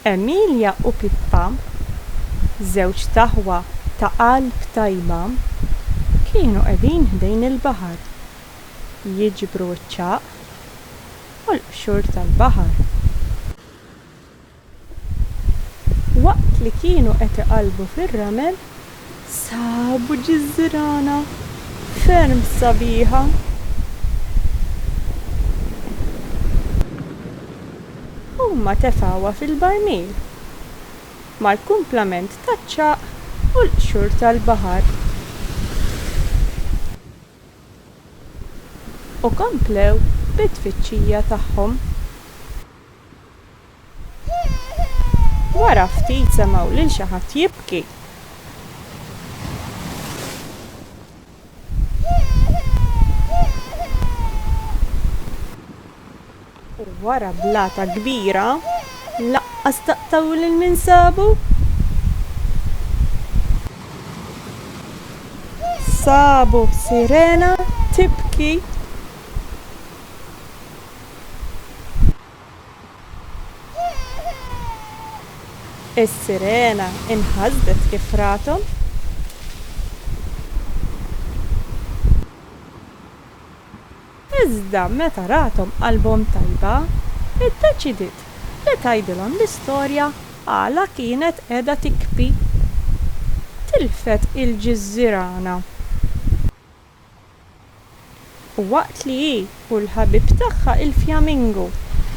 Emilia u Pippa, żewġt aħwa ta' qalb tajba, kienu qegħdin ħdejn il-baħar, jiġbru ċ-ċagħaq u l-qxur tal-baħar. Waqt li kienu qed iqallbu fir-ramel, sabu ġiżżirana ferm sabiħa. Huma tefgħuha fil-barmil mal-kumplament taċ-ċagħaq u l-qxur tal-baħar. U komplew bit-tfittxija tagħhom. Wara ftit semgħu lil xi ħadd jibki. U wara blata kbira laqqas taqtaw lil min sabu. Sabu sirena tibki. Is-sirena inħasdet kif rathom. Iżda meta rathom qalbhom tajba, iddeċidiet li tgħidilhom l-istorja għala kienet qiegħda tikbi. Tilfet il-ġiżżirana. U waqt li hi u l-ħabib tagħha il-fjamingu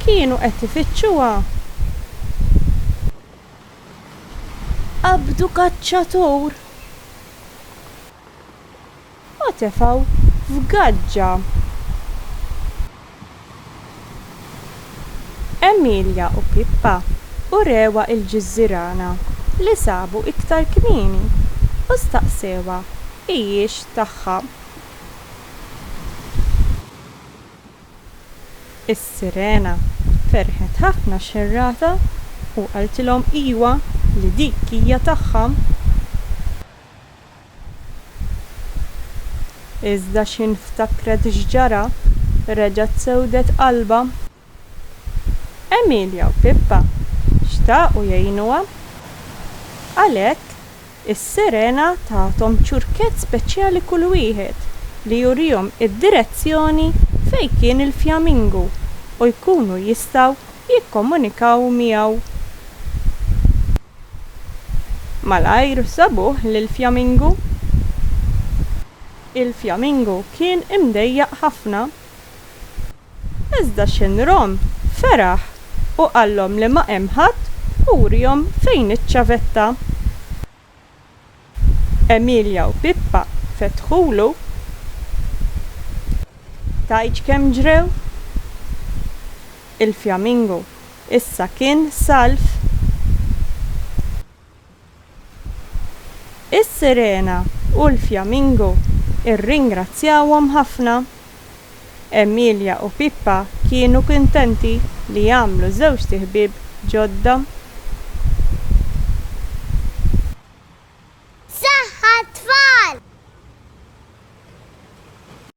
kienu qed ifittxuha, qabdu kaċċatur u tefgħu f'gaġġa. Emilia u Pippa urewa il-ġiżżirana li sabu iktar kmieni u staqsewha hijiex tagħha. Is-sirena ferħet ħafna xirrata u qaltilhom iwa li dik hija tagħha. Iżda x'inftakret x'ġara reġgħet sewdet qalbha. Emilia u Pippa xtaqu jgħinuha. Għalhekk is-sirena tagħthom ċurkett speċjali kull wieħed li jurihom id-direzzjoni fejn kien il-fjamingu u jkunu jistgħu jikkomunikaw miegħu. Malajr sabuh lill-fjamingu. Il-fjamingu kien imdejjaq ħafna. Iżda x'inrom feraħ u qallhom li ma hemm ħadd urihom fejn iċ-ċavetta. Emilia u Pippa fetħulu. Tgħid kemm ġrew? Il-fjamingu issa kien salf. Is-sirena u l-fjamingu irringrazzjawhom ħafna. Emilia u Pippa kienu kuntenti li jagħmlu żewġ ħbieb ġodda.